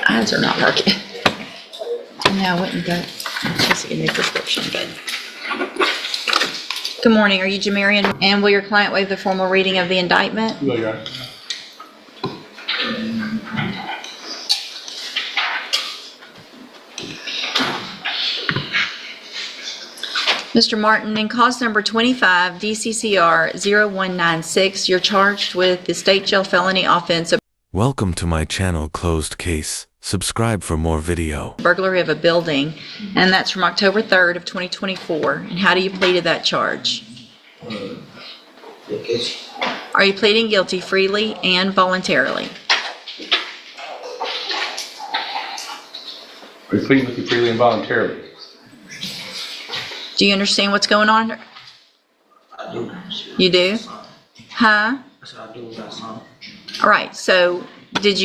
Eyes are not working. Now I went and got just a new prescription, but. Good morning. Are you Jamar? And will your client waive the formal reading of the indictment? No, Your Honor. Mr. Martin, in cause number 25 DCCR 0196, you're charged with the state jail felony offense of Welcome to my channel Closed Case. Subscribe for more video. burglary of a building, and that's from October 3rd of 2024. And how do you plead to that charge? Are you pleading guilty freely and voluntarily? Are you pleading guilty freely and voluntarily? Do you understand what's going on? I do. You do? Huh? I said I do, that's not. All right, so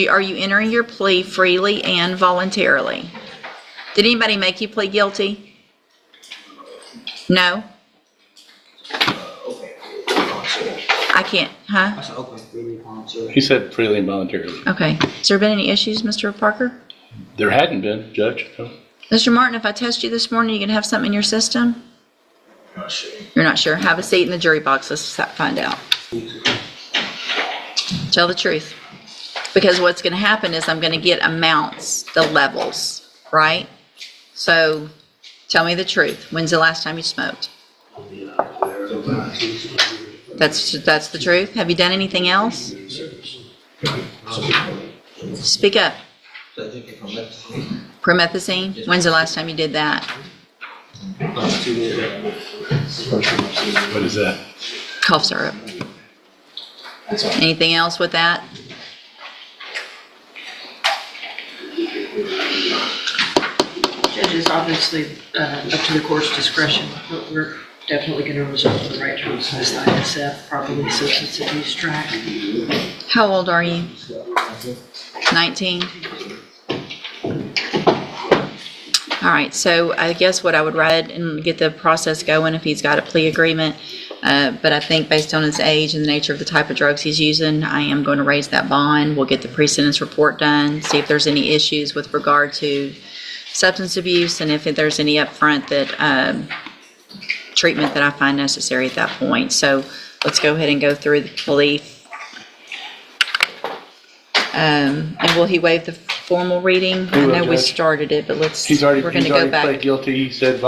are you entering your plea freely and voluntarily? Did anybody make you plead guilty? No? Okay. Volunteer. I can't, huh? I said okay, freely volunteer. He said freely and voluntarily. Okay. Has there been any issues, Mr. Parker? There hadn't been, Judge. No. Mr. Martin, if I test you this morning, you can have something in your system? Not sure. You're not sure. Have a seat in the jury box. Let's find out. Tell the truth. Because what's going to happen is I'm going to get amounts, the levels, right? So tell me the truth. When's the last time you smoked? That's the truth? Have you done anything else? Speak up. So I think if I'm left, Promethazine? When's the last time you did that? 2 days ago. What is that? Cough syrup. Anything else with that? Judges, obviously, up to the court's discretion, but we're definitely going to reserve the right to dismiss the ISF, properly substance abuse track. How old are you? 19? All right, so I guess what I would write and get the process going if he's got a plea agreement, but I think based on his age and the nature of the type of drugs he's using, I am going to raise that bond. We'll get the pre-sentence report done, see if there's any issues with regard to substance abuse, and if there's any upfront that treatment that I find necessary at that point. So let's go ahead and go through the plea. And will he waive the formal reading? He will, I know we Judge. started it, but He's already we're going to go pled back. guilty. He said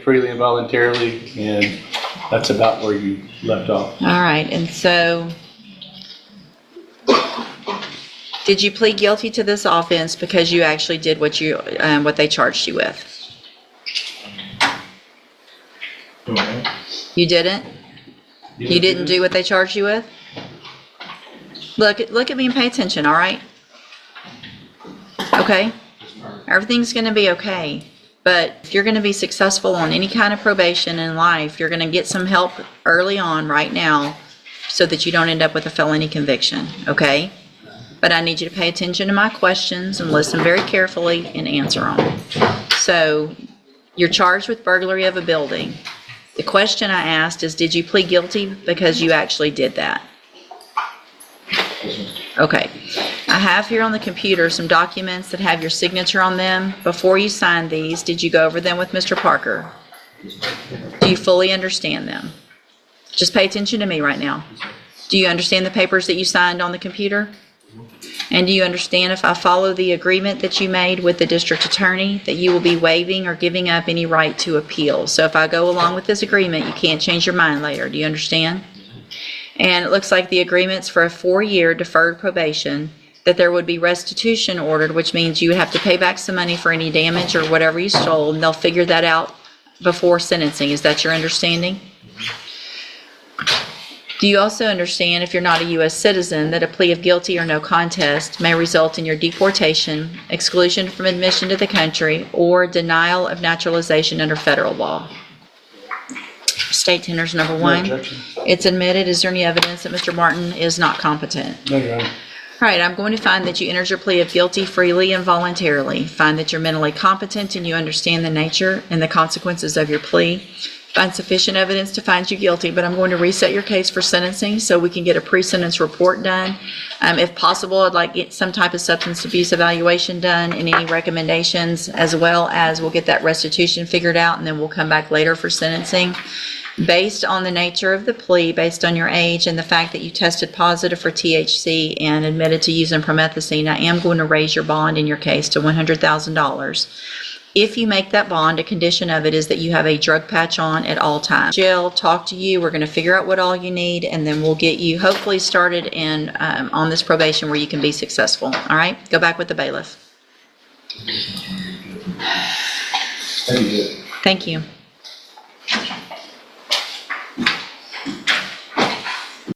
freely and voluntarily, and that's about where you left off. All right, and so did you plead guilty to this offense because you actually did what they charged you with? You didn't? You didn't do what they charged you with? Look at me and pay attention, all right? Okay? Everything's going to be okay. But if you're going to be successful on any kind of probation in life, you're going to get some help early on right now so that you don't end up with a felony conviction, okay? But I need you to pay attention to my questions and listen very carefully and answer them. So you're charged with burglary of a building. The question I asked is, did you plead guilty because you actually did that? Okay. I have here on the computer some documents that have your signature on them. Before you signed these, did you go over them with Mr. Parker? Do you fully understand them? Just pay attention to me right now. Do you understand the papers that you signed on the computer? And do you understand, if I follow the agreement that you made with the district attorney, that you will be waiving or giving up any right to appeal? So if I go along with this agreement, you can't change your mind later. Do you understand? And it looks like the agreement's for a 4-year deferred probation, that there would be restitution ordered, which means you would have to pay back some money for any damage or whatever you stole, and they'll figure that out before sentencing. Is that your understanding? Do you also understand, if you're not a U.S. citizen, that a plea of guilty or no contest may result in your deportation, exclusion from admission to the country, or denial of naturalization under federal law? State tenders number 1. No objection. It's admitted. Is there any evidence that Mr. Martin is not competent? No, Your Honor. All right, I'm going to find that you entered your plea of guilty freely and voluntarily. Find that you're mentally competent and you understand the nature and the consequences of your plea. find sufficient evidence to find you guilty, but I'm going to reset your case for sentencing so we can get a pre-sentence report done. If possible, I'd like to get some type of substance abuse evaluation done and any recommendations, as well as we'll get that restitution figured out, and then we'll come back later for sentencing. Based on the nature of the plea, based on your age, and the fact that you tested positive for THC and admitted to using promethazine, I am going to raise your bond in your case to $100,000. If you make that bond, a condition of it is that you have a drug patch on at all times. Jail, talk to you, we're going to figure out what all you need, and then we'll get you hopefully started in on this probation where you can be successful. All right, go back with the bailiff. Thank you. Thank you.